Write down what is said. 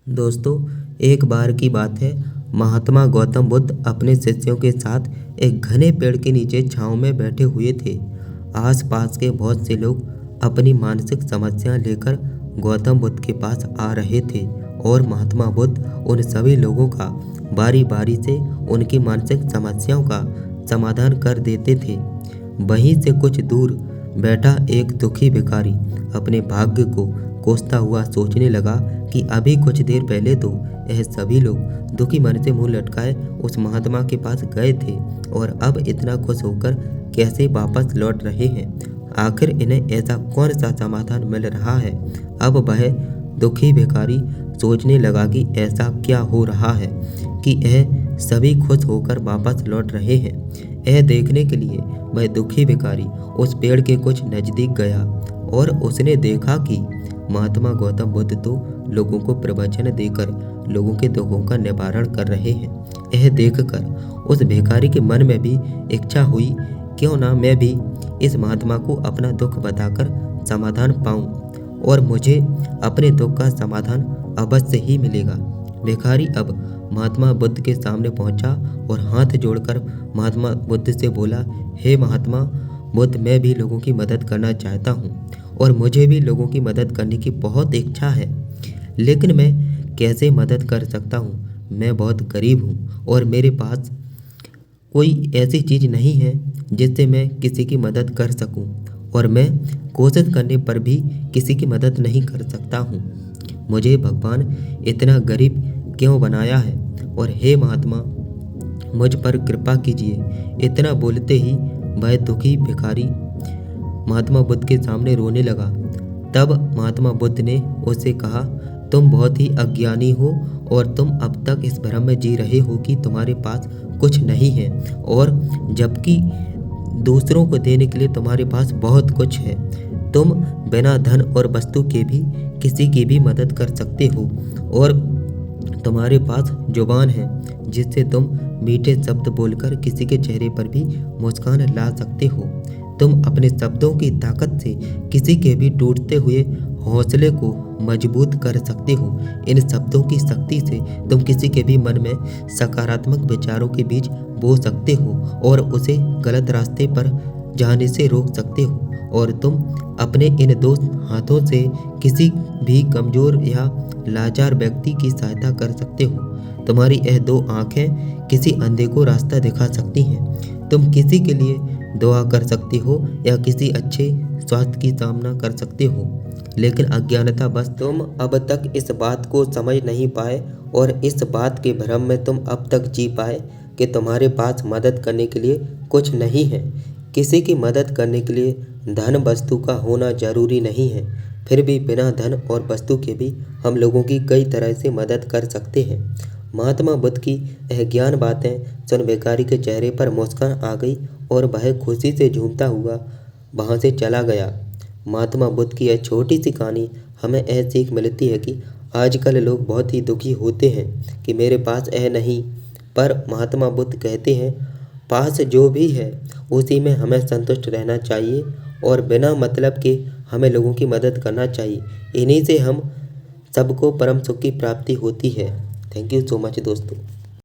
दोस्तों, एक बार की बात है। महात्मा गौतम बुद्ध अपने शिष्यों के साथ एक घने पेड़ के नीचे छांव में बैठे हुए थे। आसपास के बहुत से लोग अपनी मानसिक समस्याएं लेकर गौतम बुद्ध के पास आ रहे थे और महात्मा बुद्ध उन सभी लोगों का बारी बारी से उनकी मानसिक समस्याओं का समाधान कर देते थे। वहीं से कुछ दूर बैठा एक दुखी भिखारी अपने भाग्य को कोसता हुआ सोचने लगा कि अभी कुछ देर पहले तो यह सभी लोग दुखी मन से मुंह लटकाए उस महात्मा के पास गए थे और अब इतना खुश होकर कैसे वापस लौट रहे हैं। आखिर इन्हें ऐसा कौन सा समाधान मिल रहा है। अब वह दुखी भिखारी सोचने लगा कि ऐसा क्या हो रहा है कि यह सभी खुश होकर वापस लौट रहे हैं। यह देखने के लिए वह दुखी भिखारी उस पेड़ के कुछ नजदीक गया और उसने देखा कि महात्मा गौतम बुद्ध तो लोगों को प्रवचन देकर लोगों के दुखों का निवारण कर रहे हैं। यह देखकर उस भिखारी के मन में भी इच्छा हुई, क्यों ना मैं भी इस महात्मा को अपना दुख बताकर समाधान पाऊं और मुझे अपने दुख का समाधान अवश्य ही मिलेगा। भिखारी अब महात्मा बुद्ध के सामने पहुंचा और हाथ जोड़कर महात्मा बुद्ध से बोला, हे महात्मा बुद्ध, मैं भी लोगों की मदद करना चाहता हूँ और मुझे भी लोगों की मदद करने की बहुत इच्छा है, लेकिन मैं कैसे मदद कर सकता हूँ। मैं बहुत गरीब हूँ और मेरे पास कोई ऐसी चीज़ नहीं है जिससे मैं किसी की मदद कर सकूँ और मैं कोशिश करने पर भी किसी की मदद नहीं कर सकता हूँ। मुझे भगवान इतना गरीब क्यों बनाया है और हे महात्मा मुझ पर कृपा कीजिए। इतना बोलते ही वह दुखी भिखारी महात्मा बुद्ध के सामने रोने लगा। तब महात्मा बुद्ध ने उससे कहा, तुम बहुत ही अज्ञानी हो और तुम अब तक इस भ्रम में जी रहे हो कि तुम्हारे पास कुछ नहीं है, और जबकि दूसरों को देने के लिए तुम्हारे पास बहुत कुछ है। तुम बिना धन और वस्तु के भी किसी की भी मदद कर सकते हो और तुम्हारे पास जुबान है जिससे तुम मीठे शब्द बोलकर किसी के चेहरे पर भी मुस्कान ला सकते हो। तुम अपने शब्दों की ताकत से किसी के भी टूटते हुए हौसले को मजबूत कर सकते हो। इन शब्दों की शक्ति से तुम किसी के भी मन में सकारात्मक विचारों के बीज बो सकते हो और उसे गलत रास्ते पर जाने से रोक सकते हो। और तुम अपने इन दो हाथों से किसी भी कमजोर या लाचार व्यक्ति की सहायता कर सकते हो। तुम्हारी यह दो आंखें किसी अंधे को रास्ता दिखा सकती हैं। तुम किसी के लिए दुआ कर सकते हो या किसी अच्छे स्वास्थ्य की कामना कर सकते हो, लेकिन अज्ञानता बस तुम अब तक इस बात को समझ नहीं पाए और इस बात के भ्रम में तुम अब तक जी पाए कि तुम्हारे पास मदद करने के लिए कुछ नहीं है। किसी की मदद करने के लिए धन वस्तु का होना जरूरी नहीं है, फिर भी बिना धन और वस्तु के भी हम लोगों की कई तरह से मदद कर सकते हैं। महात्मा बुद्ध की यह ज्ञान बातें सुन भिखारी के चेहरे पर मुस्कान आ गई और वह खुशी से झूमता हुआ वहाँ से चला गया। महात्मा बुद्ध की यह छोटी सी कहानी हमें यह सीख मिलती है कि आजकल लोग बहुत ही दुखी होते हैं कि मेरे पास यह नहीं, पर महात्मा बुद्ध कहते हैं पास जो भी है उसी में हमें संतुष्ट रहना चाहिए और बिना मतलब के हमें लोगों की मदद करना चाहिए। इन्हीं से हम सबको परम सुख की प्राप्ति होती है। थैंक यू सो मच दोस्तों।